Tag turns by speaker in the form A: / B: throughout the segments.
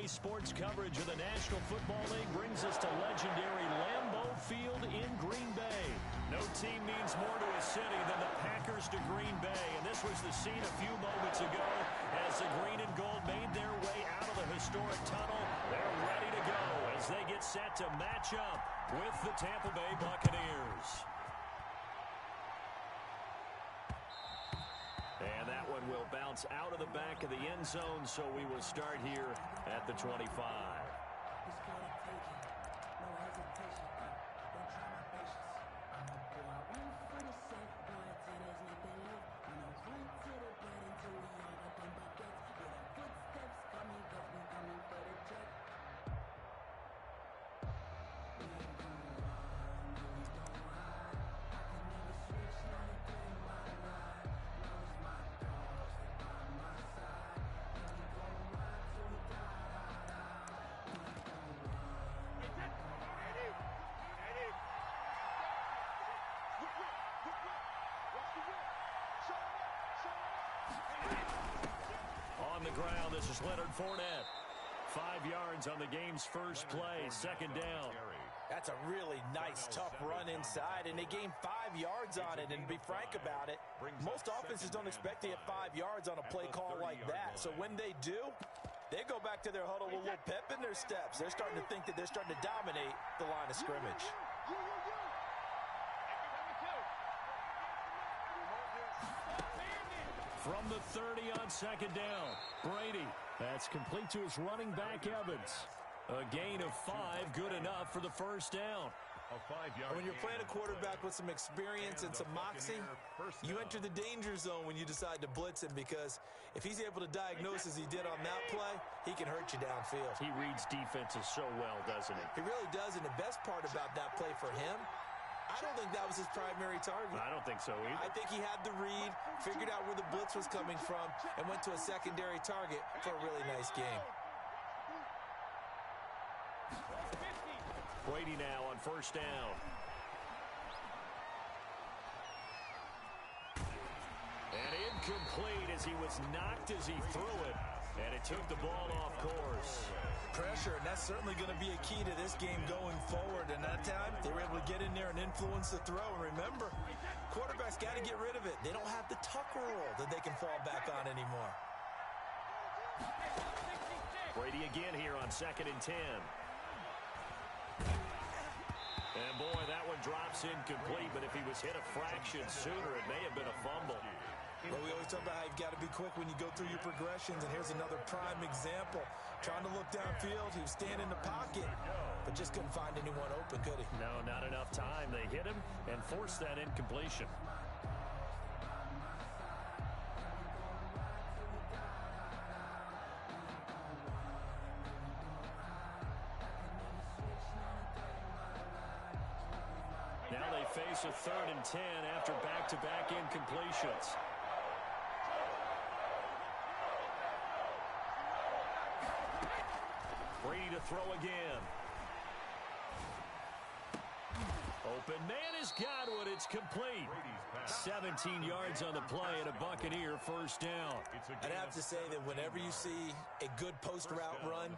A: sports coverage of the National Football League brings us to legendary Lambeau Field in Green Bay. No team means more to a city than the Packers to Green Bay, and this was the scene a few moments ago as the green and gold made their way out of the historic tunnel. They're ready to go as they get set to match up with the Tampa Bay Buccaneers. And that one will bounce out of the back of the end zone, so we will start here at the 25. On the ground, this is Leonard Fournette. 5 yards on the game's first play, second down.
B: That's a really nice, tough run inside, and they gained 5 yards on it. And to be frank about it, most offenses don't expect to get 5 yards on a play call like that. So when they do, they go back to their huddle with a little pep in their steps. They're starting to think that they're starting to dominate the line of scrimmage.
A: From the 30 on second down, Brady. That's complete to his running back, Evans. A gain of 5, good enough for the first down.
B: When you're playing a quarterback with some experience and some moxie, you enter the danger zone when you decide to blitz him, because if he's able to diagnose as he did on that play, he can hurt you downfield.
A: He reads defenses so well, doesn't he?
B: He really does, and the best part about that play for him, I don't think that was his primary target.
A: I don't think so either.
B: I think he had the read, figured out where the blitz was coming from, and went to a secondary target for a really nice game.
A: Brady now on first down. And incomplete as he was knocked as he threw it. And it took the ball off course.
B: Pressure, and that's certainly going to be a key to this game going forward. And that time, they were able to get in there and influence the throw. And remember, quarterbacks got to get rid of it. They don't have the tucker roll that they can fall back on anymore.
A: Brady again here on 2nd and 10. And boy, that one drops incomplete, but if he was hit a fraction sooner, it may have been a fumble.
B: Well, we always talk about how you've got to be quick when you go through your progressions, and here's another prime example. Trying to look downfield, he was standing in the pocket, but just couldn't find anyone open, could he?
A: No, not enough time. They hit him and forced that incompletion. Now they face a 3rd and 10 after back-to-back incompletions. Brady to throw again. Open man has got one. It's complete. 17 yards on the play and a Buccaneer first down.
B: I'd have to say that whenever you see a good post route run,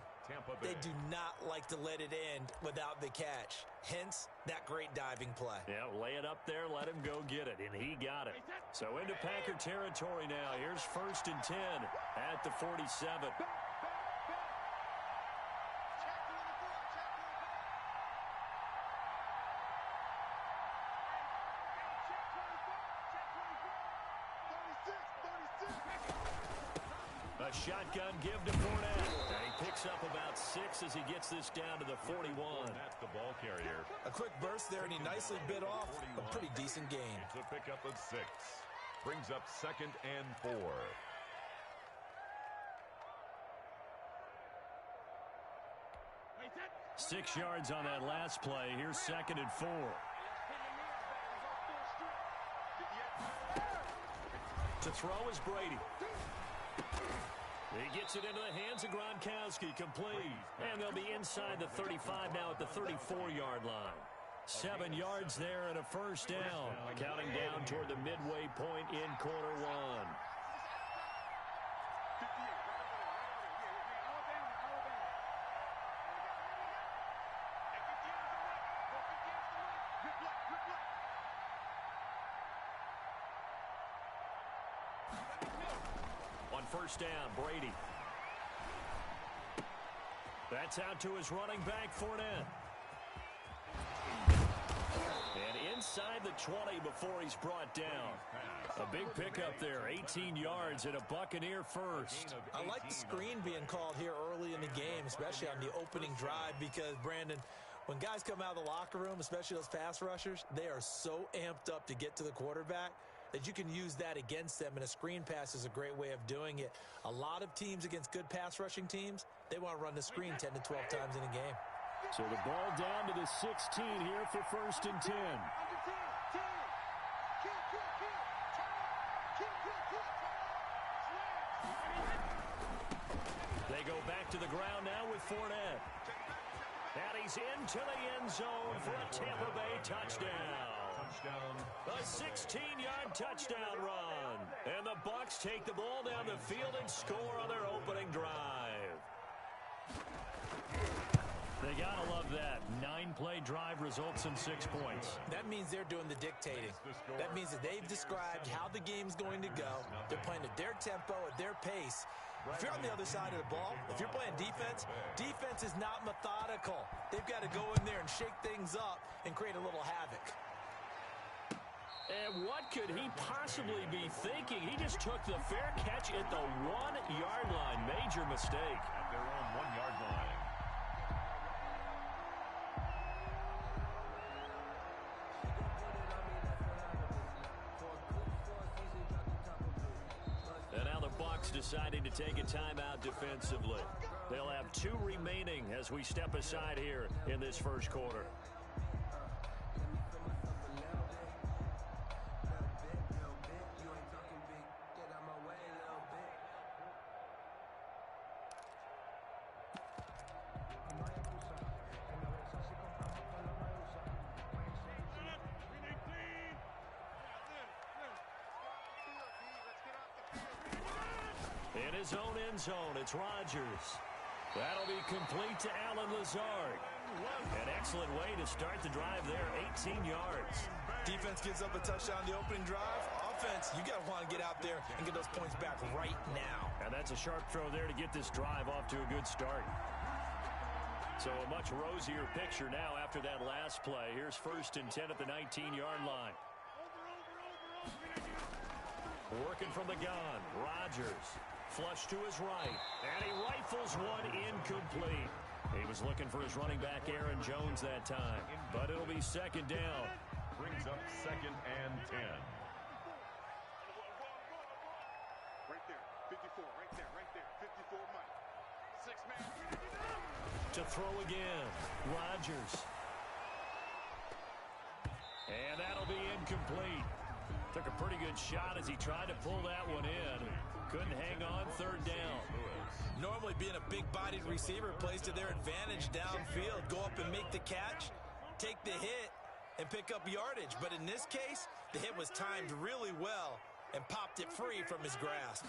B: they do not like to let it end without the catch. Hence, that great diving play.
A: Yeah, lay it up there, let him go get it, and he got it. So into Packer territory now. Here's 1st and 10 at the 47. A shotgun give to Fournette. And he picks up about 6 as he gets this down to the 41.
C: That's the ball carrier.
B: A quick burst there, and he nicely bit off a pretty decent gain.
C: It's a pickup of 6. Brings up 2nd and 4.
A: 6 yards on that last play. Here's 2nd and 4. To throw is Brady. He gets it into the hands of Gronkowski, complete. And they'll be inside the 35 now at the 34-yard line. 7 yards there and a first down. Counting down toward the midway point in quarter one. first down. Brady. That's out to his running back, Fournette. And inside the 20 before he's brought down. A big pickup there, 18 yards and a Buccaneer first.
B: I like the screen being called here early in the game, especially on the opening drive, because, Brandon, when guys come out of the locker room, especially those pass rushers, they are so amped up to get to the quarterback that you can use that against them, and a screen pass is a great way of doing it. A lot of teams against good pass rushing teams, they want to run the screen 10 to 12 times in a game.
A: So the ball down to the 16 here for first and 10. They go back to the ground now with Fournette. And he's into the end zone for a Tampa Bay touchdown. A 16-yard touchdown run. And the Bucs take the ball down the field and score on their opening drive. They gotta love that. 9-play drive results in 6 points.
B: That means they're doing the dictating. That means that they've described how the game's going to go. They're playing at their tempo, at their pace. If you're on the other side of the ball, if you're playing defense, defense is not methodical. They've got to go in there and shake things up and create a little havoc.
A: And what could he possibly be thinking? He just took the fair catch at the 1-yard line. Major mistake.
C: At their own 1-yard line.
A: And now the Bucs deciding to take a timeout defensively. They'll have 2 remaining as we step aside here in this first quarter. In his own end zone, it's Rodgers. That'll be complete to Allen Lazard. An excellent way to start the drive there, 18 yards.
B: Defense gives up a touchdown the opening drive. Offense, you got to want to get out there and get those points back right now.
A: And that's a sharp throw there to get this drive off to a good start. So a much rosier picture now after that last play. Here's first and 10 at the 19-yard line. Working from the gun, Rodgers. Flush to his right, and he rifles one incomplete. He was looking for his running back, Aaron Jones, that time. But it'll be second down.
C: Brings up second and 10.
D: Right there, 54, right there, 54, Mike. 6-man.
A: To throw again, Rodgers. And that'll be incomplete. Took a pretty good shot as he tried to pull that one in. Couldn't hang on, third down.
B: Normally being a big-bodied receiver plays to their advantage downfield. Go up and make the catch, take the hit, and pick up yardage. But in this case, the hit was timed really well and popped it free from his grasp.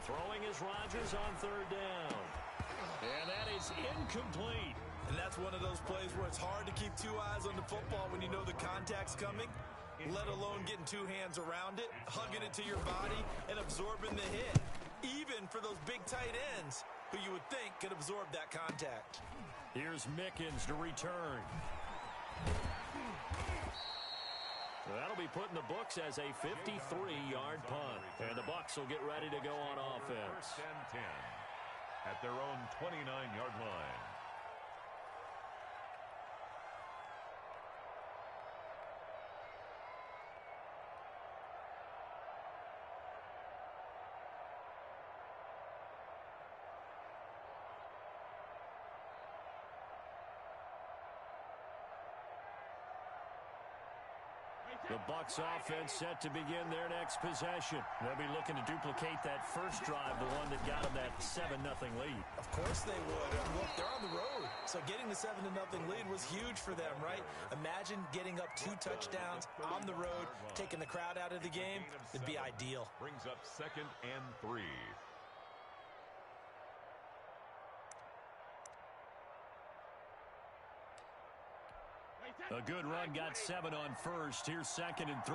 A: Throwing is Rodgers on third down. And that is incomplete.
B: And that's one of those plays where it's hard to keep 2 eyes on the football when you know the contact's coming, let alone getting 2 hands around it, hugging it to your body, and absorbing the hit. Even for those big tight ends who you would think could absorb that contact.
A: Here's Mickens to return. That'll be put in the books as a 53-yard punt. And the Bucs will get ready to go on offense.
C: First and 10 at their own 29-yard line.
A: The Bucs offense set to begin their next possession. They'll be looking to duplicate that first drive, the one that got them that 7-0 lead.
B: Of course they would. Look, they're on the road. So getting the 7-0 lead was huge for them, right? Imagine getting up 2 touchdowns on the road, taking the crowd out of the game. It'd be ideal.
C: Brings up second and 3.
A: A good run, got 7 on first. Here's second and 3.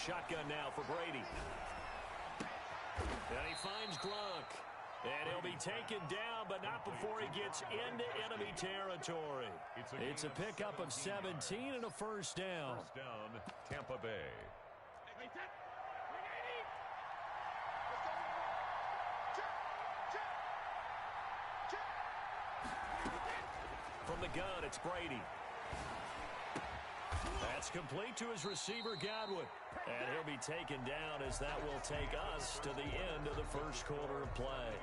A: shotgun now for Brady. And he finds Gronk. And he'll be taken down, but not before he gets into enemy territory. It's a pickup of 17 and a first down.
C: First down, Tampa Bay.
A: From the gun, it's Brady. That's complete to his receiver, Godwin. And he'll be taken down as that will take us to the end of the first quarter of play.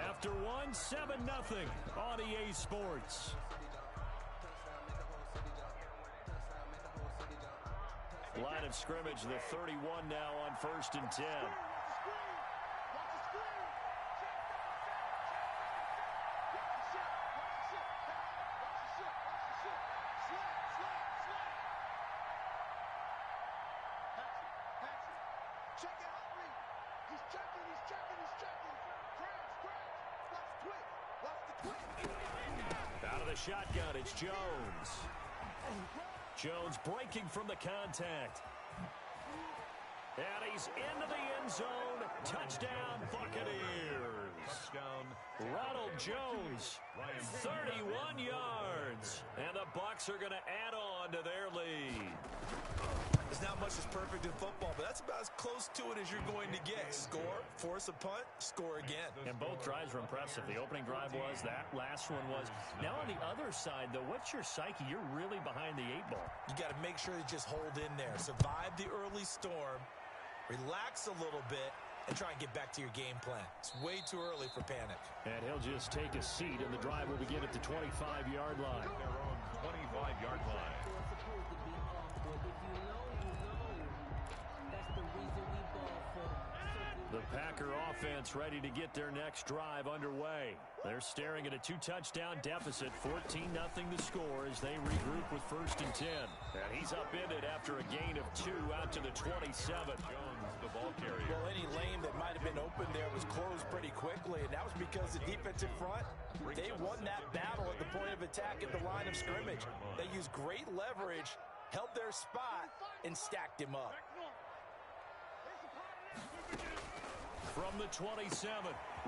A: After one, 7-0 on EA Sports. Line of scrimmage, the 31 now on 1st and 10. Out of the shotgun, it's Jones. Jones breaking from the contact. And he's into the end zone. Touchdown, Buccaneers.
C: Touchdown,
A: Ronald Jones, 31 yards. And the Bucs are going to add on to their lead.
B: There's not much that's perfect in football, but that's about as close to it as you're going to get. Score, force a punt, score again.
A: And both drives were impressive. The opening drive was, that last one was. Now on the other side, though, what's your psyche? You're really behind the 8 ball.
B: You got to make sure you just hold in there. Survive the early storm, relax a little bit, and try and get back to your game plan. It's way too early for panic.
A: And he'll just take a seat, and the drive will begin at the 25-yard line.
C: their own 25-yard line.
A: The Packer offense ready to get their next drive underway. They're staring at a 2-touchdown deficit, 14-0 the score as they regroup with 1st and 10. And he's upended after a gain of 2 out to the 27.
C: Jones, the ball carrier.
B: Well, any lane that might have been open there was closed pretty quickly, and that was because the defensive front, they won that battle at the point of attack at the line of scrimmage. They used great leverage, held their spot, and stacked him up.
A: From the 27,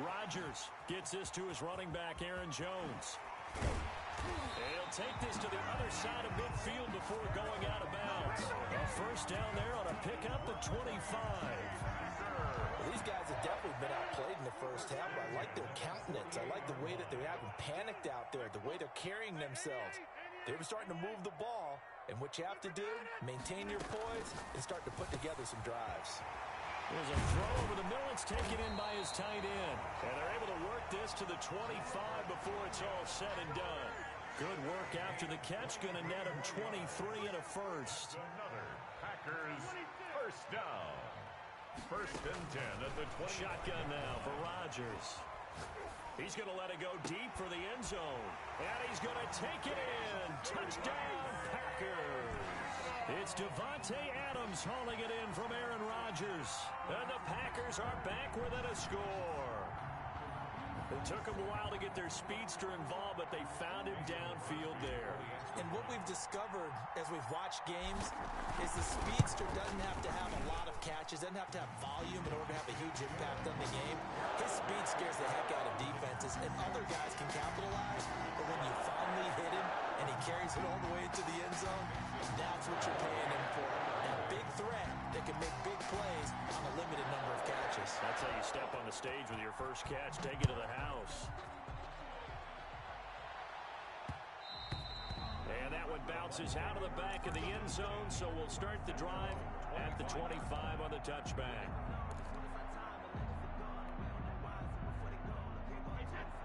A: Rodgers gets this to his running back, Aaron Jones. And he'll take this to the other side of midfield before going out of bounds. A first down there on a pickup of 25.
B: Well, these guys have definitely been outplayed in the first half. I like their countenance. I like the way that they haven't panicked out there, the way they're carrying themselves. They're starting to move the ball, and what you have to do, maintain your poise and start to put together some drives.
A: There's a throw over the middle. It's taken in by his tight end. And they're able to work this to the 25 before it's all said and done. Good work after the catch. Going to net him 23 and a first.
C: Another Packers first down. 1st and 10 at the 20.
A: Shotgun now for Rodgers. He's going to let it go deep for the end zone. And he's going to take it in. Touchdown, Packers. It's Devontae Adams hauling it in from Aaron Rodgers. And the Packers are back within a score. It took them a while to get their speedster involved, but they found him downfield there.
B: And what we've discovered as we've watched games is the speedster doesn't have to have a lot of catches, doesn't have to have volume in order to have a huge impact on the game. His speed scares the heck out of defenses, and other guys can capitalize. But when you finally hit him and he carries it all the way into the end zone, that's what you're paying him for. That big threat that can make big plays on a limited number of catches.
A: That's how you step on the stage with your first catch. Take it to the house. And that one bounces out of the back of the end zone, so we'll start the drive at the 25 on the touchback.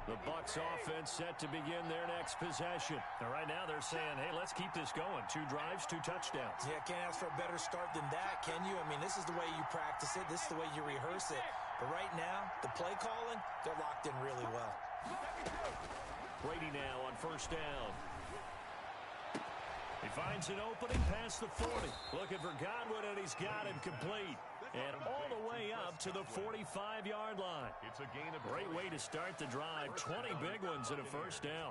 A: The Bucs offense set to begin their next possession. And right now they're saying, hey, let's keep this going. 2 drives, 2 touchdowns.
B: Yeah, can't ask for a better start than that, can you? I mean, this is the way you practice it. This is the way you rehearse it. But right now, the play calling, they're locked in really well.
A: Brady now on 1st down. He finds an opening past the 40. Looking for Godwin, and he's got him complete. And all the way up to the 45-yard line.
C: It's a gain of
A: Great way to start the drive. 20 big ones and a first down.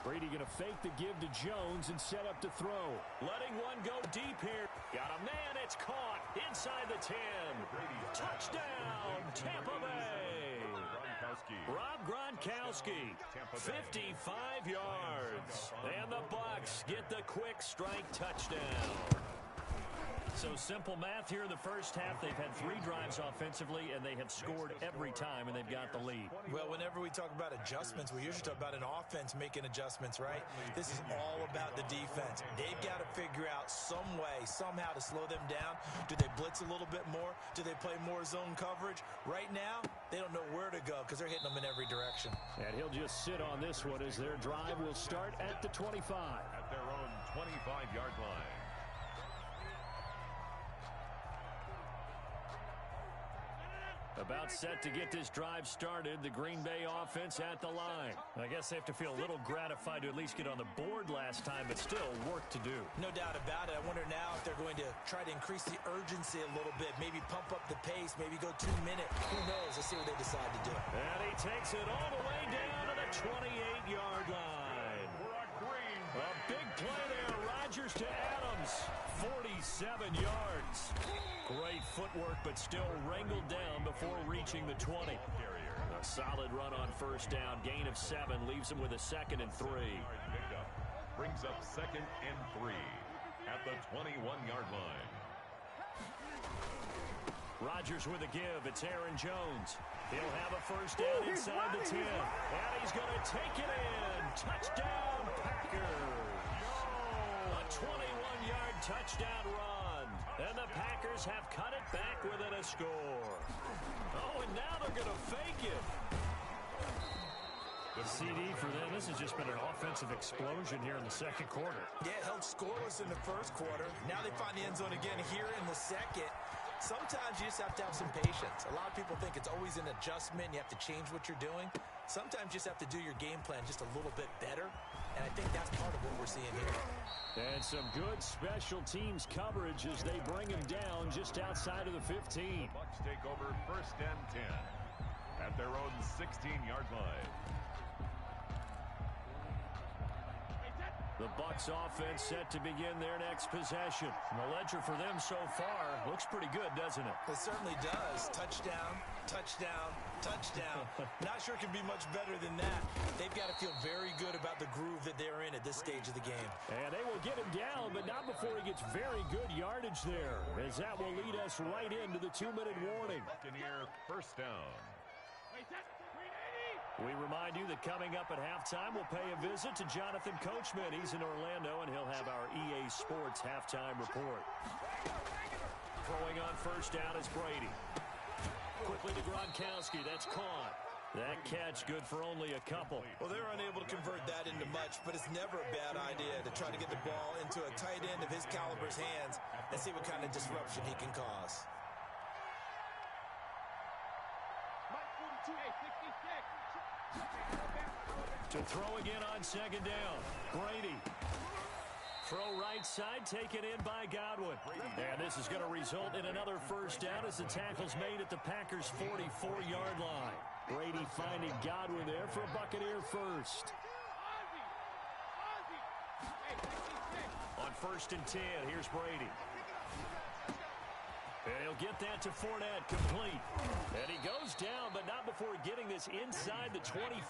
A: Brady going to fake the give to Jones and set up to throw. Letting one go deep here. Got a man. It's caught inside the 10. Touchdown, Tampa Bay. Rob Gronkowski, 55 yards. And the Bucs get the quick strike touchdown. So simple math here in the first half. They've had 3 drives offensively, and they have scored every time, and they've got the lead.
B: Well, whenever we talk about adjustments, we usually talk about an offense making adjustments, right? This is all about the defense. They've got to figure out some way, somehow to slow them down. Do they blitz a little bit more? Do they play more zone coverage? Right now, they don't know where to go because they're hitting them in every direction.
A: And he'll just sit on this one as their drive will start at the 25.
C: At their own 25-yard line.
A: About set to get this drive started. The Green Bay offense at the line. I guess they have to feel a little gratified to at least get on the board last time, but still work to do.
B: No doubt about it. I wonder now if they're going to try to increase the urgency a little bit, maybe pump up the pace, maybe go 2 minutes. Who knows? Let's see what they decide to do.
A: And he takes it all the way down to the 28-yard line. A big play there. Rodgers to Adams. 47 yards. Great footwork, but still wrangled down before reaching the 20. A solid run on first down. Gain of 7 leaves him with a 2nd and 3.
C: Brings up 2nd and 3 at the 21-yard line.
A: Rodgers with a give. It's Aaron Jones. He'll have a first down inside the 10. And he's going to take it in. Touchdown, Packers. A 21-yard touchdown run. And the Packers have cut it back within a score. Oh, and now they're going to fake it. The CD for them. This has just been an offensive explosion here in the second quarter.
B: Yeah, it held scoreless in the first quarter. Now they find the end zone again here in the second. Sometimes you just have to have some patience. A lot of people think it's always an adjustment. You have to change what you're doing. Sometimes you just have to do your game plan just a little bit better. And I think that's part of what we're seeing here.
A: And some good special teams coverage as they bring him down just outside of the 15.
C: Bucs take over 1st and 10 at their own 16-yard line.
A: The Bucs offense set to begin their next possession. And the ledger for them so far looks pretty good, doesn't it?
B: It certainly does. Touchdown, touchdown, touchdown. Not sure it can be much better than that. They've got to feel very good about the groove that they're in at this stage of the game.
A: And they will get him down, but not before he gets very good yardage there, as that will lead us right into the 2-minute warning.
C: Buccaneer first down.
A: We remind you that coming up at halftime, we'll pay a visit to Jonathan Coachman. He's in Orlando, and he'll have our EA Sports halftime report. Throwing on first down is Brady. Quickly to Gronkowski. That's caught. That catch good for only a couple.
B: Well, they're unable to convert that into much, but it's never a bad idea to try to get the ball into a tight end of his caliber's hands and see what kind of disruption he can cause.
A: To throw again on second down. Brady. Throw right side, taken in by Godwin. And this is going to result in another first down as the tackle's made at the Packers' 44-yard line. Brady finding Godwin there for a Buccaneer first. On 1st and 10, here's Brady. And he'll get that to Fournette, complete. And he goes down, but not before getting this inside the 25.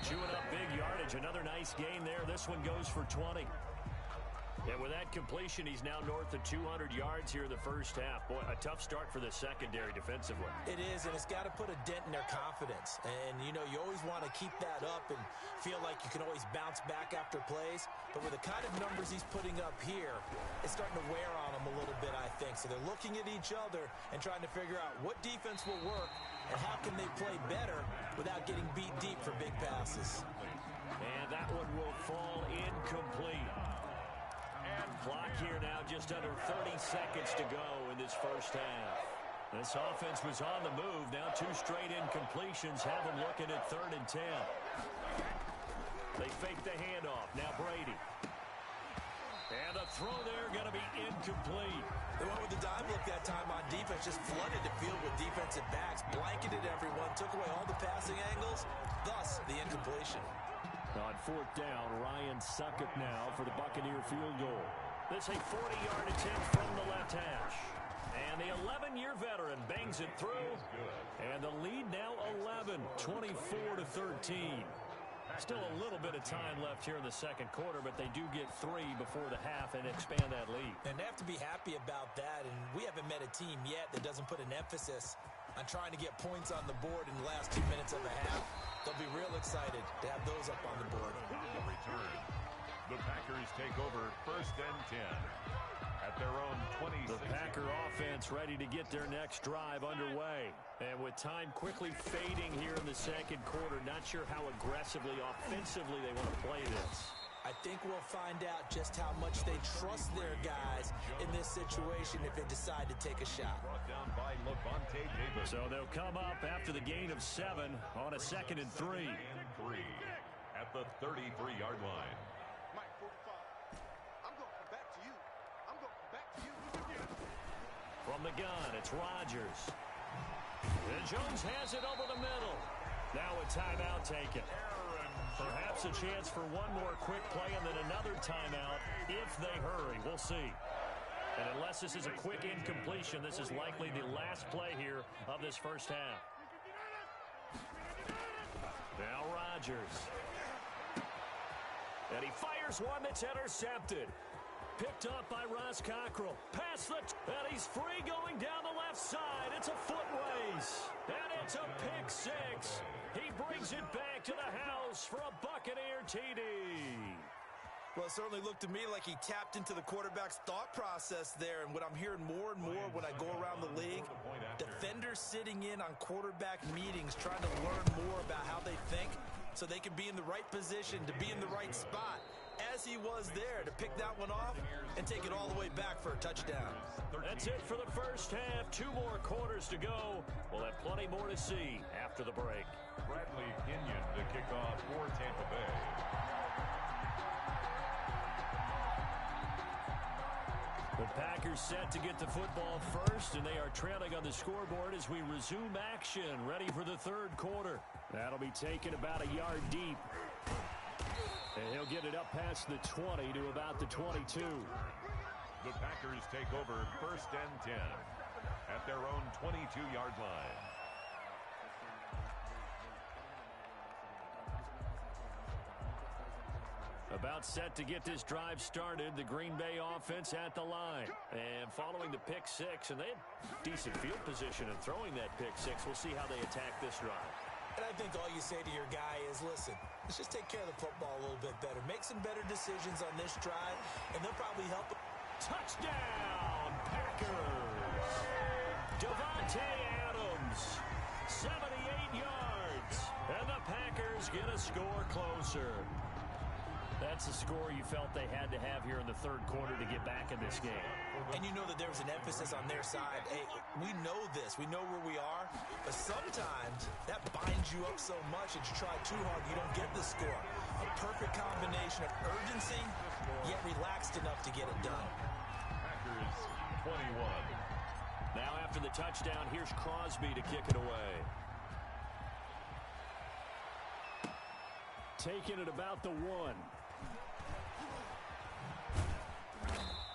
A: Chewing up big yardage. Another nice gain there. This one goes for 20. And with that completion, he's now north of 200 yards here in the first half. Boy, a tough start for the secondary defensively.
B: It is, and it's got to put a dent in their confidence. And, you know, you always want to keep that up and feel like you can always bounce back after plays. But with the kind of numbers he's putting up here, it's starting to wear on them a little bit, I think. So they're looking at each other and trying to figure out what defense will work and how can they play better without getting beat deep for big passes.
A: And that one will fall incomplete. Clock here now, just under 30 seconds to go in this first half. This offense was on the move. Now 2 straight incompletions have them looking at 3rd and 10. They fake the handoff. Now Brady. And the throw there going to be incomplete.
B: They went with the dive look that time on defense, just flooded the field with defensive backs, blanketed everyone, took away all the passing angles, thus the incompletion.
A: On fourth down, Ryan Succop now for the Buccaneer field goal. This a 40-yard attempt from the left hash. And the 11-year veteran bangs it through. And the lead now 11, 24-13. Still a little bit of time left here in the second quarter, but they do get 3 before the half and expand that lead.
B: And they have to be happy about that, and we haven't met a team yet that doesn't put an emphasis on trying to get points on the board in the last 2 minutes of a half. They'll be real excited to have those up on the board.
C: The return. The Packers take over first and 10 at their own 26.
A: The Packer offense ready to get their next drive underway. And with time quickly fading here in the second quarter, not sure how aggressively, offensively they want to play this.
B: I think we'll find out just how much they trust their guys in this situation if they decide to take a shot.
C: Brought down by Levante Davis.
A: So they'll come up after the gain of 7 on a 2nd and 3.
C: At the 33-yard line.
D: Mike, 45. I'm going to come back to you. I'm going to come back to you.
A: From the gun, it's Rodgers. And Jones has it over the middle. Now a timeout taken. Perhaps a chance for one more quick play and then another timeout if they hurry. We'll see. And unless this is a quick incompletion, this is likely the last play here of this first half. Now Rodgers. And he fires one that's intercepted. Picked up by Ross Cockrell. Past the... and he's free going down the left side. It's a foot race. And it's a pick 6. He brings it back to the house for a Buccaneer TD.
B: Well, it certainly looked to me like he tapped into the quarterback's thought process there. And what I'm hearing more and more when I go around the league, defenders sitting in on quarterback meetings trying to learn more about how they think so they can be in the right position to be in the right spot. As he was there to pick that one off and take it all the way back for a touchdown.
A: That's it for the first half. 2 more quarters to go. We'll have plenty more to see after the break.
C: Bradley Pinion to kick off for Tampa Bay.
A: The Packers set to get the football first, and they are trailing on the scoreboard as we resume action, ready for the third quarter. That'll be taken about a yard deep. And he'll get it up past the 20 to about the 22.
C: The Packers take over first and 10 at their own 22-yard line.
A: About set to get this drive started, the Green Bay offense at the line. And following the pick 6, and they had decent field position in throwing that pick 6. We'll see how they attack this drive.
B: And I think all you say to your guy is, listen, let's just take care of the football a little bit better. Make some better decisions on this drive, and they'll probably help.
A: Touchdown, Packers! Davante Adams, 78 yards. And the Packers get a score closer. That's the score you felt they had to have here in the third quarter to get back in this game.
B: And you know that there was an emphasis on their side. Hey, we know this. We know where we are. But sometimes that binds you up so much that you try too hard, you don't get the score. A perfect combination of urgency, yet relaxed enough to get it done.
C: Packers 21.
A: Now after the touchdown, here's Crosby to kick it away. Taking it about the 1.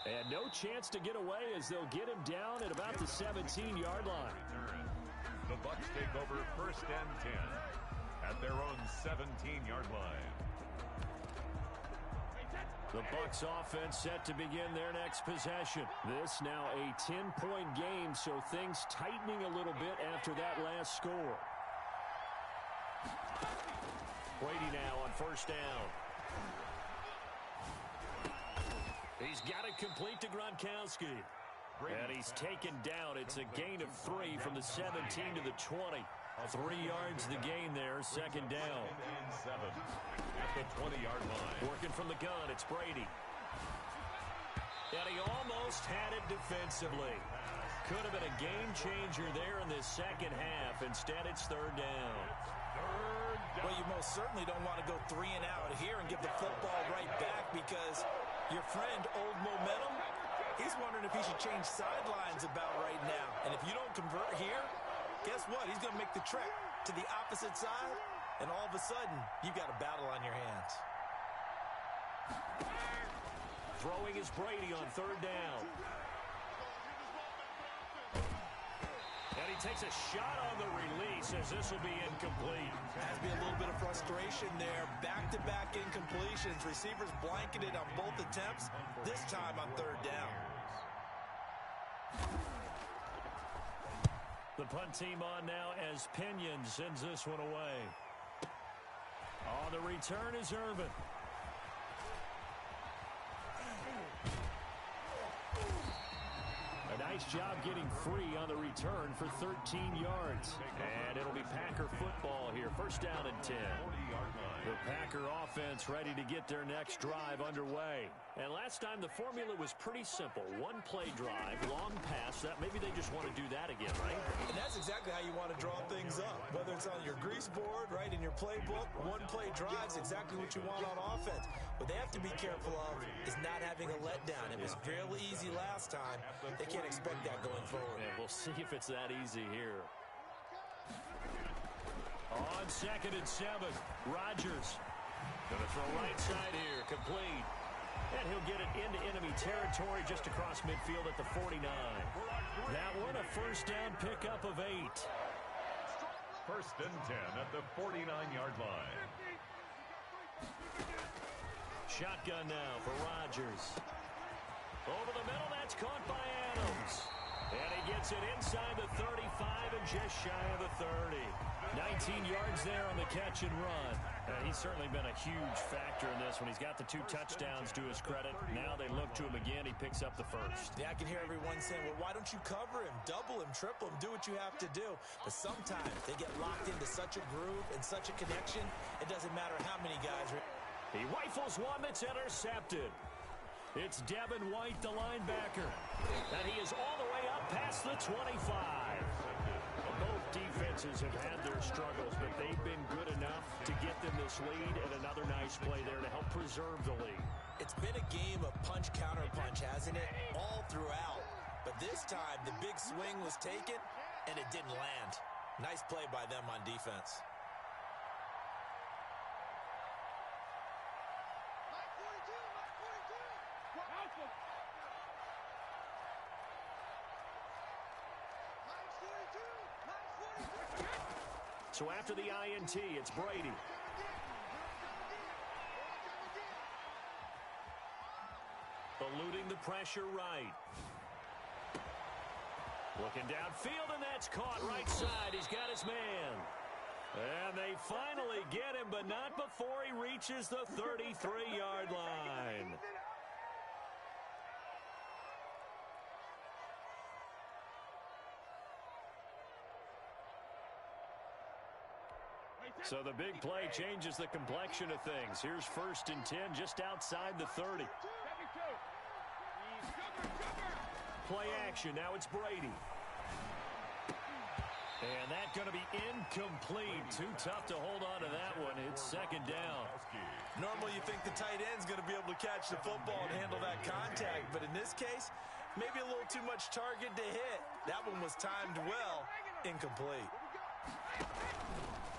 A: And no chance to get away as they'll get him down at about the 17-yard line.
C: The Bucs take over first and 10 at their own 17-yard line.
A: The Bucs offense set to begin their next possession. This now a 10-point game, so things tightening a little bit after that last score. Brady now on first down. He's got it complete to Gronkowski. And he's taken down. It's a gain of 3 from the 17 to the 20. 3 yards the gain there, second down.
C: And 7 at the 20-yard line.
A: Working from the gun, it's Brady. And he almost had it defensively. Could have been a game changer there in this second half. Instead, it's third down.
B: Well, you most certainly don't want to go 3 and out here and give the football right back because Your friend, Old Momentum, he's wondering if he should change sidelines about right now. And if you don't convert here, guess what? He's going to make the trek to the opposite side, and all of a sudden, you've got a battle on your hands.
A: Throwing is Brady on third down. And he takes a shot on the release as this will be incomplete.
B: Has to be a little bit of frustration there. Back-to-back incompletions. Receivers blanketed on both attempts, this time on third down.
A: The punt team on now as Pinion sends this one away. On the return is Irvin. A nice job getting free on the return for 13 yards. And it'll be Packer football here. First down and 10. The Packer offense ready to get their next drive underway. And last time the formula was pretty simple. One play drive, long pass. That maybe they just want to do that again, right?
B: And that's exactly how you want to draw things up. Whether it's on your grease board, right, in your playbook, one play drive is exactly what you want on offense. What they have to be careful of is not having a letdown. It was fairly easy last time. They can't expect that going forward.
A: And we'll see if it's that easy here. On second and 7, Rodgers going to throw right side here, complete. And he'll get it into enemy territory just across midfield at the 49. That one a first down pickup of 8.
C: First and 10 at the 49-yard line.
A: Shotgun now for Rodgers. Over the middle, that's caught by Adams. And he gets it inside the 35 and just shy of the 30. 19 yards there on the catch and run. He's certainly been a huge factor in this when he's got the 2 touchdowns to his credit. Now they look to him again. He picks up the first.
B: Yeah, I can hear everyone saying, well, why don't you cover him, double him, triple him, do what you have to do. But sometimes they get locked into such a groove and such a connection, it doesn't matter how many guys are.
A: He rifles one that's intercepted. It's Devin White, the linebacker. And he is all the way up past the 25. Both defenses have had their struggles, but they've been good enough to get them this lead, and another nice play there to help preserve the lead.
B: It's been a game of punch-counterpunch, hasn't it? All throughout. But this time, the big swing was taken, and it didn't land. Nice play by them on defense.
A: So after the INT, it's Brady. Eluding the pressure right. Looking downfield, and that's caught right side. He's got his man. And they finally get him, but not before he reaches the 33-yard line. So the big play changes the complexion of things. Here's first and 10 just outside the 30. Play action. Now it's Brady. And that's going to be incomplete. Too tough to hold on to that one. It's second down.
B: Normally you think the tight end's going to be able to catch the football and handle that contact. But in this case, maybe a little too much target to hit. That one was timed well. Incomplete.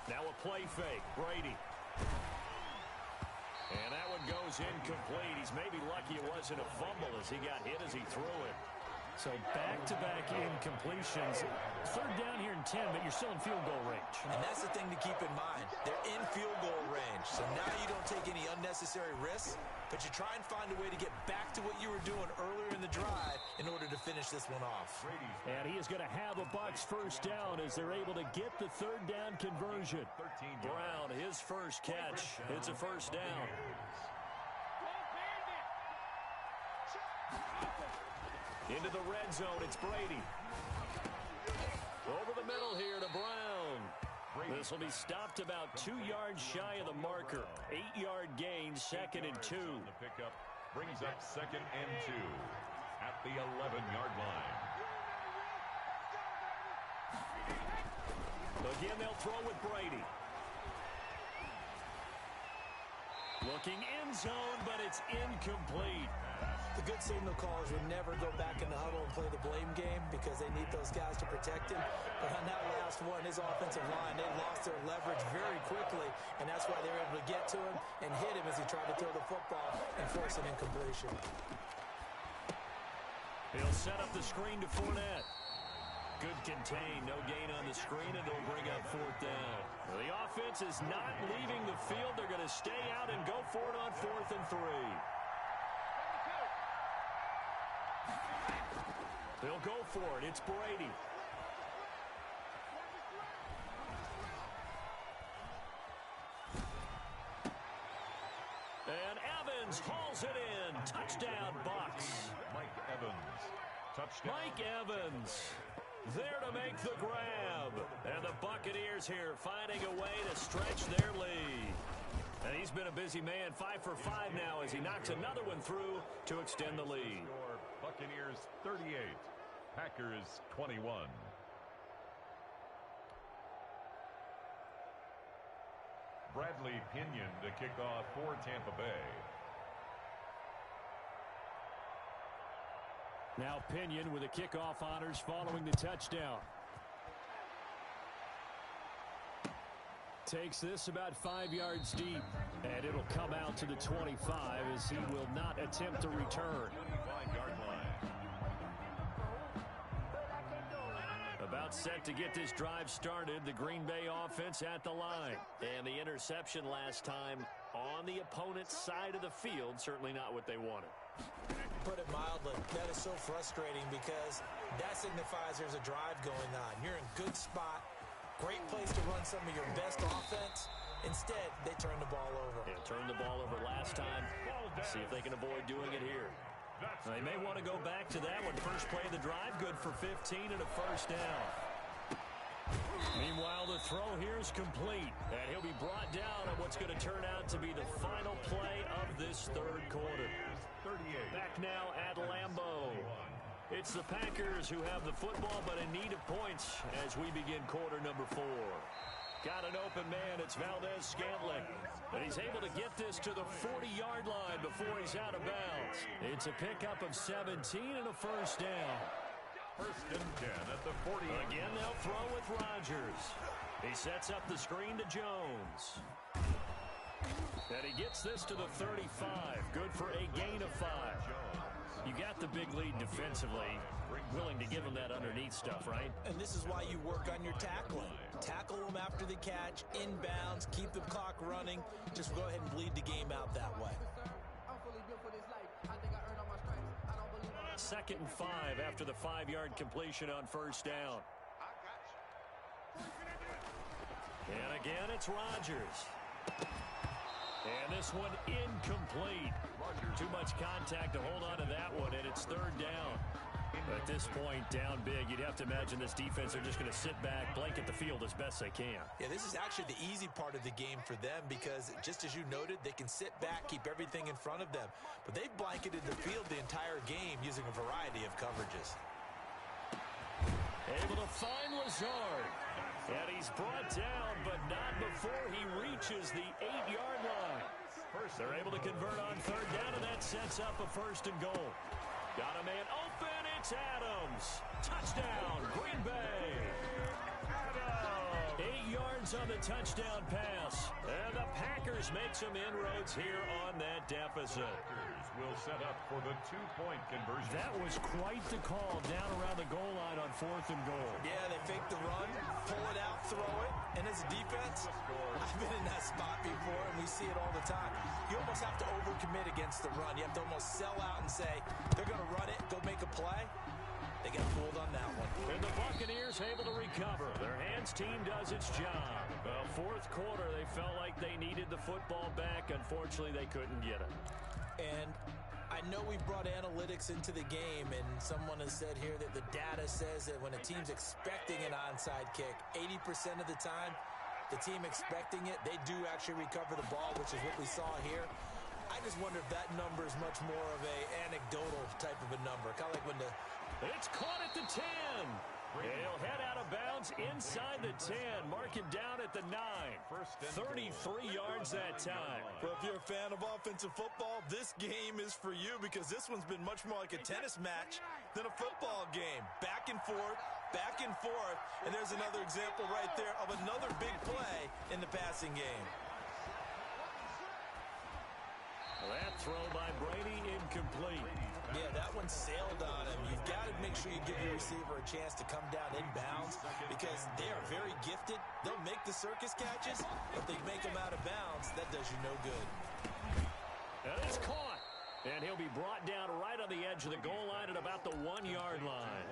A: Now a play fake. Brady. And that one goes incomplete. He's maybe lucky it wasn't a fumble as he got hit as he threw it. So back-to-back incompletions. Third down here in 10, but you're still in field goal range.
B: And that's the thing to keep in mind. They're in field goal range. So now you don't take any unnecessary risks, but you try and find a way to get back to what you were doing earlier in the drive in order to finish this one off.
A: And he is going to have a Bucs first down as they're able to get the third down conversion. Brown, his first catch. It's a first down. Into the red zone, it's Brady. Over the middle here to Brown. This will be stopped about 2 yards shy of the marker. 8-yard gain, second and 2.
C: The pickup brings up second and 2 at the 11-yard line.
A: Again, they'll throw with Brady. Looking in zone, but it's incomplete.
B: The good signal callers would never go back in the huddle and play the blame game because they need those guys to protect him. But on that last one, his offensive line, they lost their leverage very quickly, and that's why they were able to get to him and hit him as he tried to throw the football and force an incompletion.
A: He'll set up the screen to Fournette. Good contain, no gain on the screen, and they'll bring up fourth down. Well, the offense is not leaving the field. They're going to stay out and go for it on 4th and 3. They'll go for it. It's Brady. And Evans hauls it in. Touchdown, Bucs.
C: Mike Evans. Touchdown.
A: Mike Evans there to make the grab. And the Buccaneers here finding a way to stretch their lead. And he's been a busy man, 5 for 5 now as he knocks another one through to extend the lead.
C: Buccaneers 38, Packers 21. Bradley Pinion to kick off for Tampa Bay.
A: Now Pinion with the kickoff honors following the touchdown. Takes this about 5 yards deep, and it'll come out to the 25 as he will not attempt to return.
C: 25-yard line.
A: About set to get this drive started, the Green Bay offense at the line. And the interception last time on the opponent's side of the field, certainly not what they wanted.
B: Put it mildly, that is so frustrating because that signifies there's a drive going on. You're in good spot. Great place to run some of your best offense. Instead, they turn the ball over.
A: Yeah, turned the ball over last time. See if they can avoid doing it here. They may want to go back to that one. First play of the drive, good for 15 and a first down. Meanwhile, the throw here is complete. And he'll be brought down on what's going to turn out to be the final play of this third quarter. Back now at Lambeau. It's the Packers who have the football, but in need of points as we begin quarter number 4. Got an open man. It's Valdez-Scantling. And he's able to get this to the 40-yard line before he's out of bounds. It's a pickup of 17 and a first down.
C: First and 10 at the 40.
A: Again, they'll throw with Rodgers. He sets up the screen to Jones. And he gets this to the 35. Good for a gain of 5. You got the big lead defensively. Willing to give him that underneath stuff, right?
B: And this is why you work on your tackling. Tackle them after the catch, inbounds, keep the clock running. Just go ahead and bleed the game out that way.
A: 2nd and 5 after the 5-yard completion on first down. And again, it's Rodgers. And this one incomplete. Too much contact to hold on to that one, and it's third down. At this point, down big, you'd have to imagine this defense are just going to sit back, blanket the field as best they can.
B: Yeah, this is actually the easy part of the game for them because, just as you noted, they can sit back, keep everything in front of them. But they've blanketed the field the entire game using a variety of coverages.
A: Able to find Lazard. And he's brought down, but not before he reaches the 8-yard line. They're able to convert on third down, and that sets up a first and goal. Got a man open. It's Adams. Touchdown, Green Bay. 8 yards on the touchdown pass. And the Packers make some inroads here on that deficit.
C: Packers will set up for the 2-point conversion.
A: That was quite the call down around the goal line on 4th and goal.
B: Yeah, they fake the run, pull it out, throw it. And as a defense, I've been in that spot before, and we see it all the time. You almost have to overcommit against the run. You have to almost sell out and say, they're going to run it, go make a play. They got fooled on that one.
A: And the Buccaneers able to recover. Their hands team does its job. Well, 4th quarter, they felt like they needed the football back. Unfortunately, they couldn't get it.
B: And I know we brought analytics into the game, and someone has said here that the data says that when a team's expecting an onside kick, 80% of the time, the team expecting it, they do actually recover the ball, which is what we saw here. I just wonder if that number is much more of a anecdotal type of a number. Kind of like when the...
A: It's caught at the 10. He'll head out of bounds inside the 10, marking down at the 9. 33 yards that time.
B: Well, if you're a fan of offensive football, this game is for you because this one's been much more like a tennis match than a football game. Back and forth, and there's another example right there of another big play in the passing game.
A: That throw by Brady incomplete.
B: Yeah, that one sailed on him. You've got to make sure you give your receiver a chance to come down inbounds because they are very gifted. They'll make the circus catches, but they make them out of bounds. That does you no good.
A: And it's caught. And he'll be brought down right on the edge of the goal line at about the 1-yard line.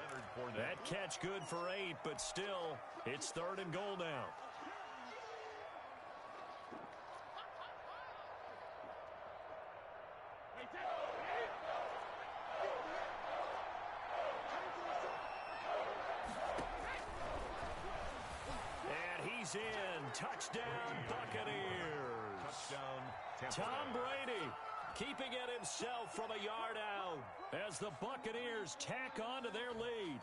A: That catch good for 8, but still, it's 3rd and goal now. And he's in. Touchdown, Buccaneers.
C: Touchdown, Tampa
A: Tom
C: Bay.
A: Brady keeping it himself from a yard out as the Buccaneers tack on to their lead.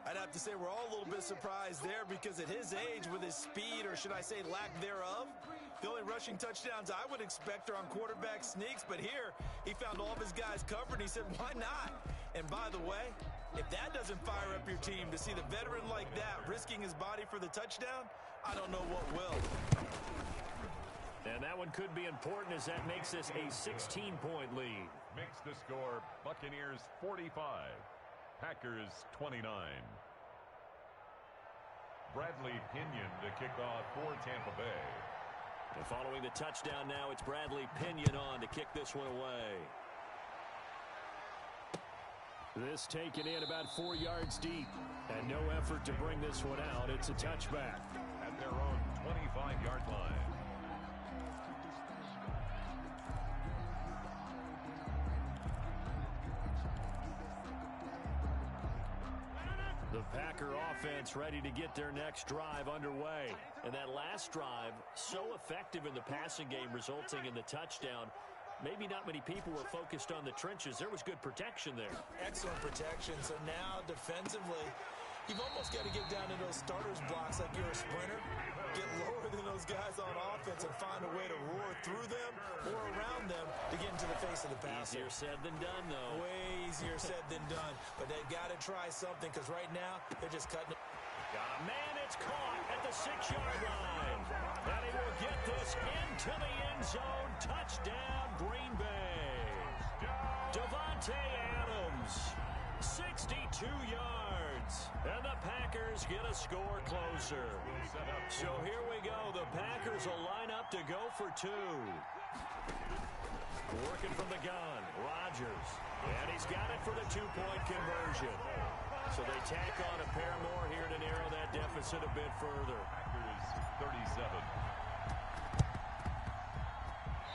B: I'd have to say we're all a little bit surprised there because at his age, with his speed, or should I say lack thereof, the only rushing touchdowns I would expect are on quarterback sneaks. But here, he found all of his guys covered, and he said, why not? And by the way, if that doesn't fire up your team to see the veteran like that risking his body for the touchdown, I don't know what will.
A: And that one could be important as that makes this a 16-point lead.
C: Makes the score Buccaneers 45, Packers 29. Bradley Pinion to kick off for Tampa Bay.
A: And following the touchdown now, it's Bradley Pinion on to kick this one away. This taken in about 4 yards deep. And no effort to bring this one out. It's a touchback.
C: At their own 25-yard line.
A: The Packer offense ready to get their next drive underway. And that last drive, so effective in the passing game, resulting in the touchdown. Maybe not many people were focused on the trenches. There was good protection there.
B: Excellent protection. So now defensively, you've almost got to get down to those starters blocks like you're a sprinter. Get lower than those guys on offense and find a way to roar through them or around them to get into the face of the passer.
A: Easier said than done, though.
B: Way easier said than done. But they've got to try something because right now they're just cutting it.
A: Got a man, it's caught at the 6-yard line. And he will get this into the end zone. Touchdown, Green Bay. Devontae Adams, 62 yards. And the Packers get a score closer. So here we go. The Packers will line up to go for 2. Working from the gun, Rodgers. And he's got it for the 2-point conversion. So they tack on a pair more here to narrow that deficit a bit further.
C: Packers 37.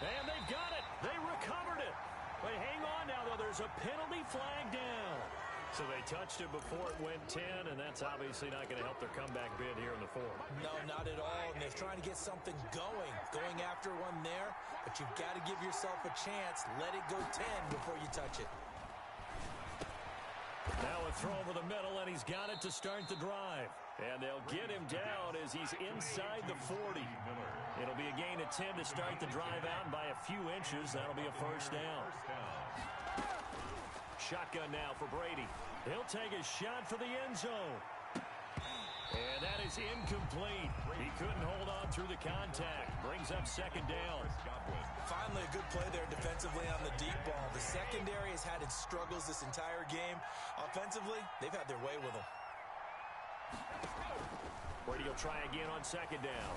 A: And they've got it. They recovered it. But hang on now, though. There's a penalty flag down. So they touched it before it went 10, and that's obviously not going to help their comeback bid here in the 4th.
B: No, not at all. And they're trying to get something going after one there. But you've got to give yourself a chance. Let it go 10 before you touch it.
A: Now a throw over the middle, and he's got it to start the drive. And they'll get him down as he's inside the 40. It'll be a gain of 10 to start the drive out, and by a few inches, that'll be a first down. Shotgun now for Brady. He'll take a shot for the end zone. And that is incomplete. He couldn't hold on through the contact. Brings up 2nd down.
B: Finally, a good play there defensively on the deep ball. The secondary has had its struggles this entire game. Offensively, they've had their way with them.
A: Brady will try again on 2nd down.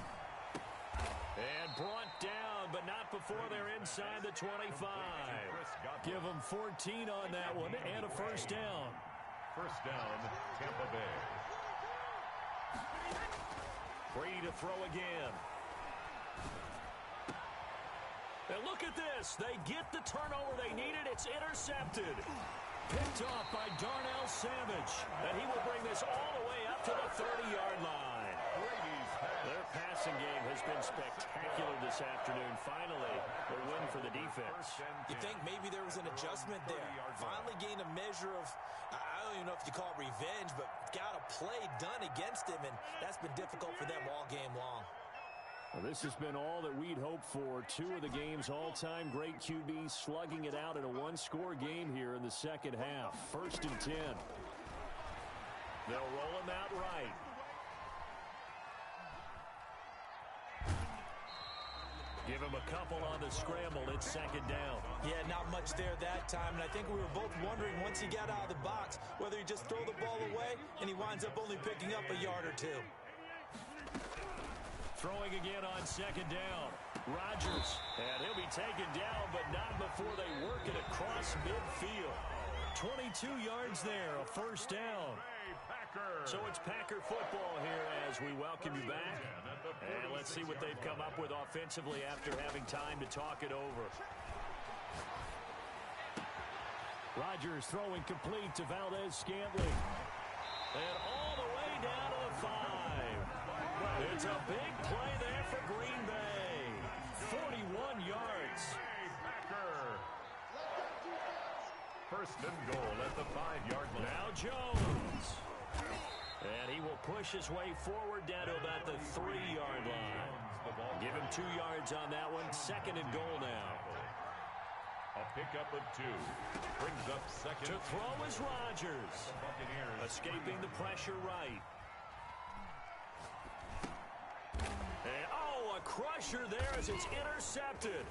A: And brought down, but not before they're inside the 25. Give them 14 on that one and a first down.
C: First down, Tampa Bay.
A: Brady to throw again. And look at this. They get the turnover they needed. It's intercepted. Picked off by Darnell Savage. And he will bring this all the way up to the 30-yard line. Their passing game has been spectacular this afternoon. Finally, a win for the defense.
B: You think maybe there was an adjustment there. Finally gained a measure of, I don't even know if you call it revenge, but got a play done against him, and that's been difficult for them all game long.
A: Well, this has been all that we'd hoped for. Two of the game's all-time great QBs slugging it out in a one-score game here in the second half. 1st and 10. They'll roll him out right. Give him a couple on the scramble. It's 2nd down.
B: Yeah, not much there that time, and I think we were both wondering once he got out of the box whether he just throw the ball away and he winds up only picking up a yard or two.
A: Throwing again on 2nd down. Rodgers, and he'll be taken down, but not before they work it across midfield. 22 yards there, a 1st down. So it's Packer football here as we welcome you back. And let's see what they've come up with offensively after having time to talk it over. Rodgers throwing complete to Valdez-Scantling. And all the way down to the 5. It's a big play there for Green Bay. 41 yards.
C: First and goal at the 5-yard line.
A: Now Jones. And he will push his way forward down to about the 3-yard line. Give him 2 yards on that one. 2nd and goal now.
C: A pickup of 2. Brings up 2nd.
A: To throw is Rodgers. Escaping the pressure right. And, oh, a crusher there as it's intercepted.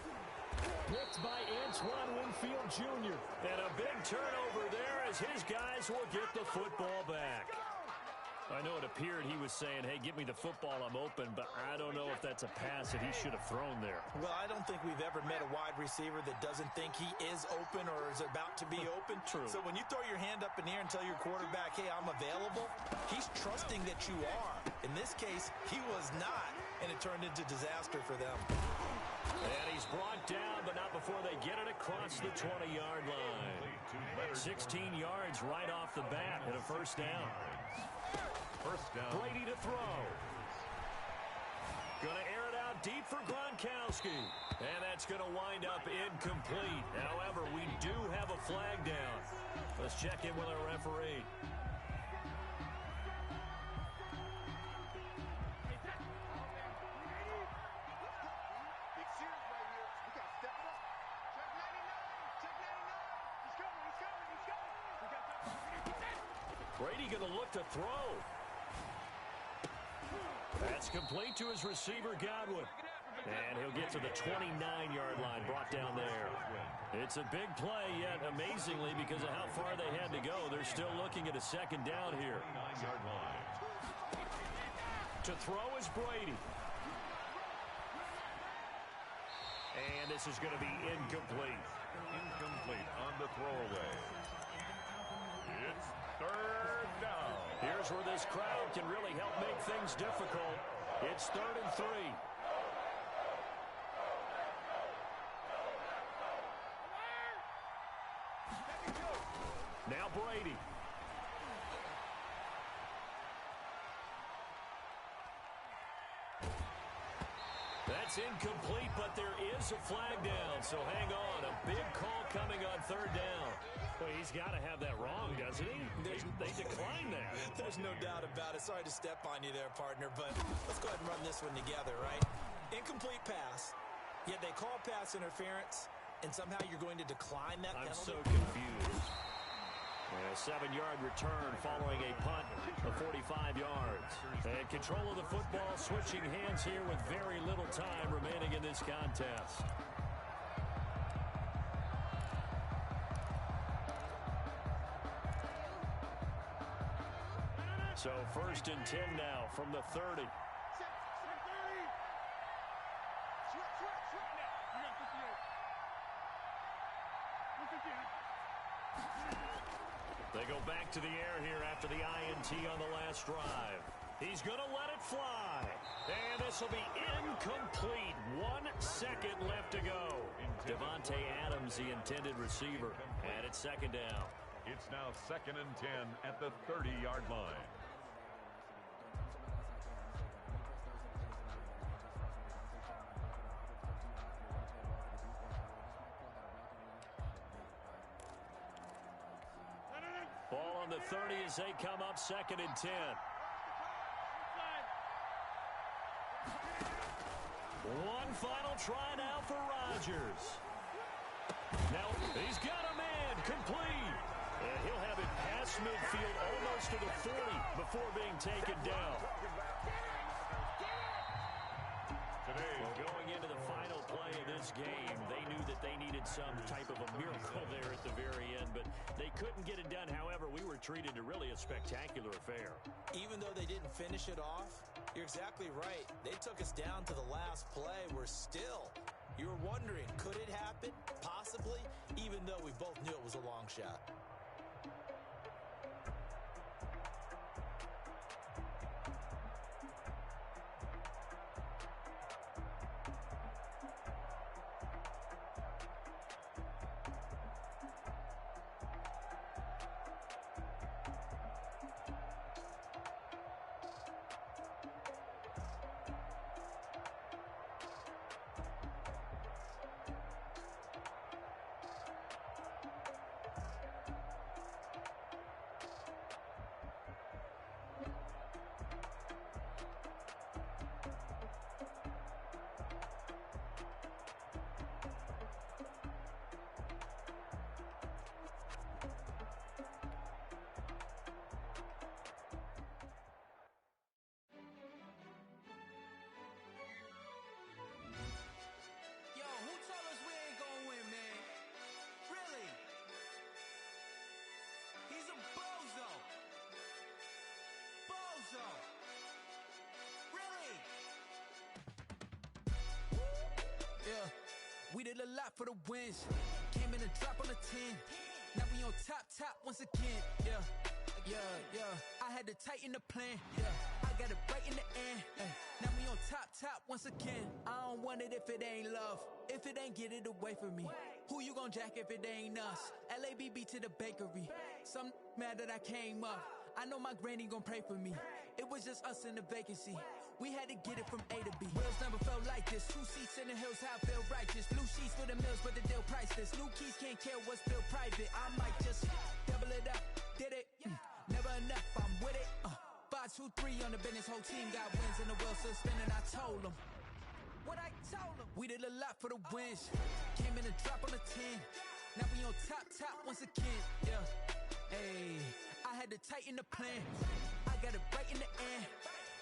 A: Picked by Antoine Winfield Jr. And a big turnover there as his guys will get the football back. I know it appeared he was saying, hey, give me the football, I'm open, but I don't know if that's a pass that he should have thrown there.
B: Well, I don't think we've ever met a wide receiver that doesn't think he is open or is about to be open.
A: True.
B: So when you throw your hand up in the air and tell your quarterback, hey, I'm available, he's trusting that you are. In this case, he was not, and it turned into disaster for them.
A: And he's brought down, but not before they get it across the 20-yard line. 16 yards right off the bat and a 1st down.
C: First down.
A: Brady to throw. Going to air it out deep for Gronkowski. And that's going to wind up incomplete. However, we do have a flag down. Let's check in with our referee. Brady going to look to throw. That's complete to his receiver, Godwin. And he'll get to the 29-yard line, brought down there. It's a big play, yet amazingly, because of how far they had to go, they're still looking at a 2nd down here.
C: 9-yard line.
A: To throw is Brady. And this is going to be incomplete.
C: Incomplete on the throwaway. It's 3rd down.
A: Here's where this crowd can really help make things difficult. It's 3rd and 3. Now Brady. That's incomplete, but there is a flag down, so hang on. A big call coming on 3rd down. Well, he's got to have that wrong, doesn't he? They declined that.
B: There's no doubt about it. Sorry to step on you there, partner, but let's go ahead and run this one together, right? Incomplete pass, yet they call pass interference, and somehow you're going to decline that penalty?
A: I'm so confused. A 7-yard return following a punt of 45 yards. And control of the football switching hands here with very little time remaining in this contest. So 1st and 10 now from the 30. They go back to the air here after the INT on the last drive. He's going to let it fly. And this will be incomplete. 1 second left to go. Devontae Adams, the intended receiver. And it's 2nd down.
C: It's now 2nd and 10 at the 30-yard line.
A: Ball on the 30 as they come up 2nd and 10. One final try now for Rodgers. Now he's got a man complete. And he'll have it past midfield almost to the 40 before being taken down. Well, going into the final play of this game, they knew that they needed some type of a miracle there at the very end, but they couldn't get it done. However, we were treated to really a spectacular affair.
B: Even though they didn't finish it off, you're exactly right. They took us down to the last play. We're still, you were wondering, could it happen? Possibly, even though we both knew it was a long shot.
E: We did a lot for the wins. Came in a drop on a 10. Now we on top once again. Yeah. I had to tighten the plan. Yeah. I got it right in the end. Now we on top once again. I don't want it if it ain't love. If it ain't, get it away from me. Who you gon' jack if it ain't us? LABB to the bakery. Some mad that I came up. I know my granny gon' pray for me. It was just us in the vacancy. We had to get it from A to B. Wheels never felt like this. 2 seats in the hills, how I feel righteous. Blue sheets for the mills, but the deal priceless. New keys can't care what's still private. I might just double it up. Did it? Never enough, I'm with it. 5, 2, 3 on the business. Whole team got wins and the wheel still spinning. I told them what I told them. We did a lot for the wins. Came in a drop on a 10. Now we on top once again. Yeah. Hey, I had to tighten the plan. I got it right in the end.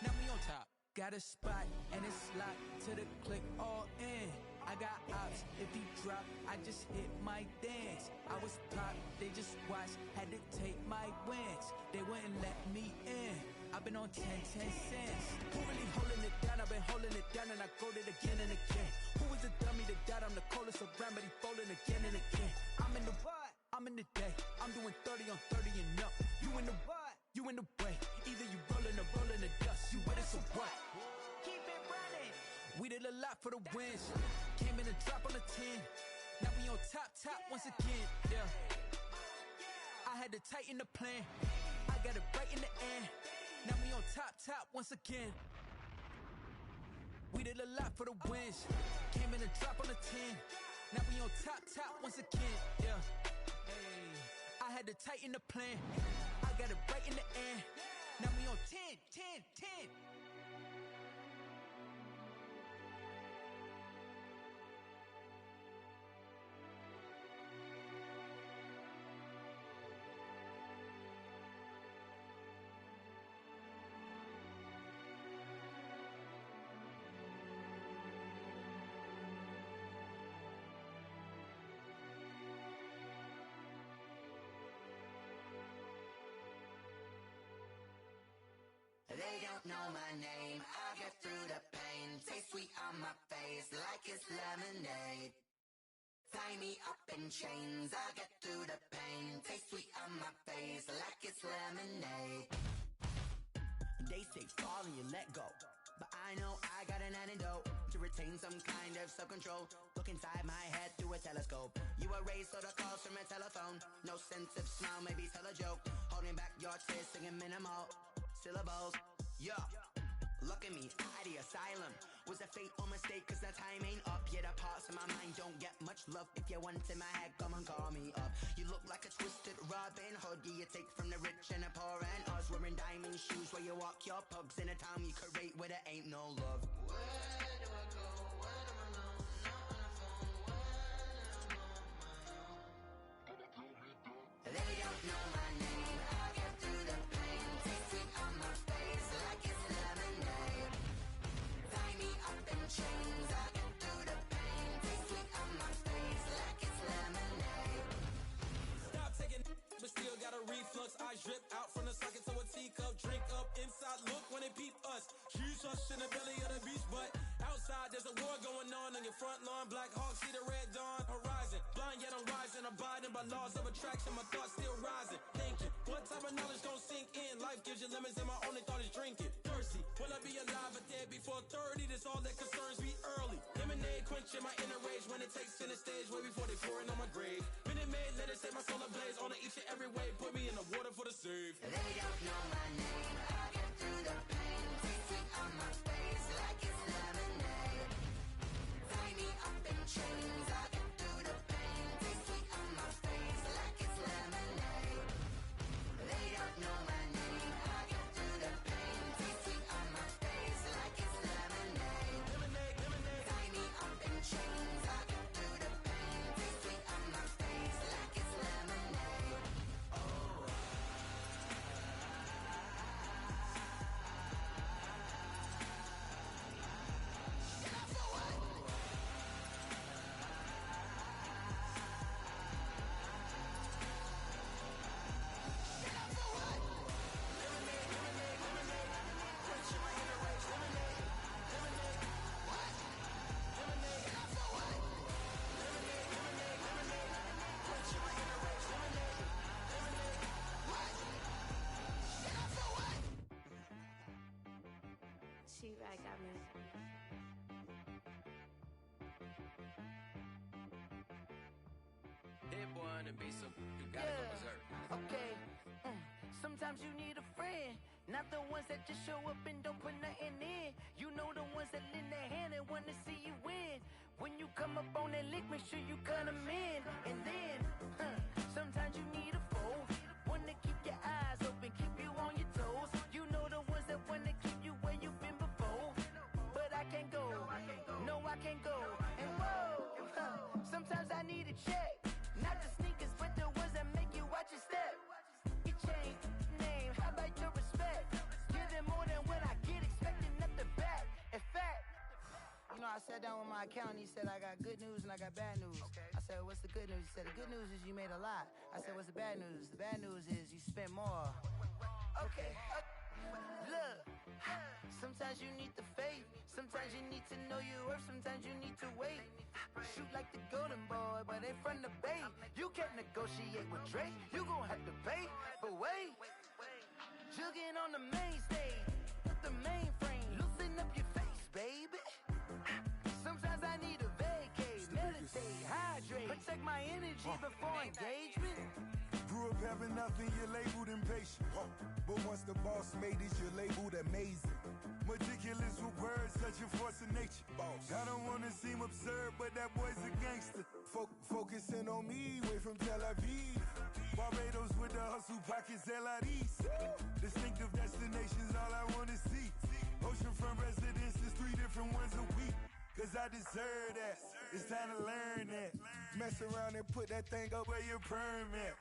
E: Now we on top. Got a spot and it's locked to the click all in. I got ops, if he drop, I just hit my dance. I was pop, they just watched, had to take my wins. They wouldn't let me in. I've been on 10 cents. Who really holding it down? I've been holding it down and I go it again and again. Who is the dummy that died? I'm the coldest around, but he folding again and again. I'm in the what? I'm in the day. I'm doing 30 on 30 and up. You in the what? You in the way. Either you rolling or rolling the dust. You with us or what? Keep it running. We did a lot for the wins. Came in a drop on a 10. Now we on top once again. Yeah. I had to tighten the plan. I got it right in the end. Now we on top once again. We did a lot for the wins. Came in a drop on a 10. Now we on top once again. Yeah. Hey, I had to tighten the plan. I got it right in the end. Now we on 10.
F: They don't know my name, I'll get through the pain. Taste sweet on my face like it's lemonade. Tie me up in chains, I'll get through the pain. Taste sweet on my face like it's lemonade. They say fall and you let go, but I know I got an antidote to retain some kind of self-control. Look inside my head through a telescope. You erase all the calls from a telephone. No sense of smile, maybe tell a joke. Holding back your tears, singing minimal syllables. Yo, look at me, at the asylum. Was a fate or mistake, cause the time ain't up. Yeah, the parts of my mind don't get much love. If you want in my head, come and call me up. You look like a twisted Robin Hood. Yeah, you take from the rich and the poor and us. Wearing diamond shoes where you walk your pugs in a town you create where there ain't no love. Where do I go? When I'm alone? Not on the phone. When I'm on my own. They don't know my name. I get through the pain. Taste sweet on my face like it's lemonade. Tie me up in chains. I get through the pain. Taste sweet on my face like it's lemonade.
G: Stop taking but still got a reflux. I drip out from the socket to a teacup. Drink up inside. Look when they peep us. She's us in the belly of the beach, but outside there's a war going on your front lawn. Black Hawk, see the red dawn horizon. Blind yet I'm rising, abiding by laws of attraction. My thoughts still rising, thinking what type of knowledge don't sink in. Life gives you lemons and my only thought is drinking. Thirsty, will I be alive or dead before 30? That's all that concerns me early. Lemonade quenching my inner rage when it takes center stage way before they pour it on my grave. Minute Maid, let it set my soul ablaze on each and every way. Put me in the water for the save.
F: They don't know my name. I get through the pain. Taste sweet on my face like it's lemonade. Tie me up in chains. I get through the pain. Taste sweet on my face like it's lemonade. They don't know my name. I get through the pain. Taste sweet on my face like it's lemonade.
G: Lemonade, lemonade.
F: Tie me up in chains. I get through the pain. Taste sweet on my face like it's lemonade.
H: She right, got me.
I: Hit one and be some, you gotta go berserk.
J: Okay. Sometimes you need a friend, not the ones that just show up and don't put nothing in. You know the ones that lend their hand and wanna see you win. When you come up on that lick, make sure you cut them in. And then, sometimes you need a foe, one to keep your eyes open, keep you on your toes. You know the ones that wanna keep you where you've been before. But I can't go, no I can't go. And whoa, sometimes I need a check, not the sneakers, but the ones that make you watch your step. Your chain, name, how about your respect? Give them more than what I get, expecting nothing back. In fact, you know, I sat down with my accountant, he said I got good news and I got bad news. I said, what's the good news? He said, the good news is you made a lot. I said, what's the bad news? The bad news is you spent more. Okay, look, sometimes you need the faith, sometimes you need to know your worth, sometimes you need to wait. Shoot like the golden boy, but they from the bay. You can't negotiate with Drake, you gon' have to pay. But wait, jugging on the main stage, with the mainframe, loosen up your face, baby. Sometimes I need a vacate, meditate, hydrate, protect my energy before engagement.
K: Grew up having nothing, you're labeled impatient. But once the boss made it, you're labeled amazing. Meticulous with words, such a force of nature. I don't wanna seem absurd, but that boy's a gangster. Focusing on me, way from Tel Aviv. Barbados with the hustle pockets, LIDs. Distinctive destinations, all I wanna see. Oceanfront residences, 3 different ones a week. Cause I deserve that, it's time to learn that. Mess around and put that thing up where your perm at.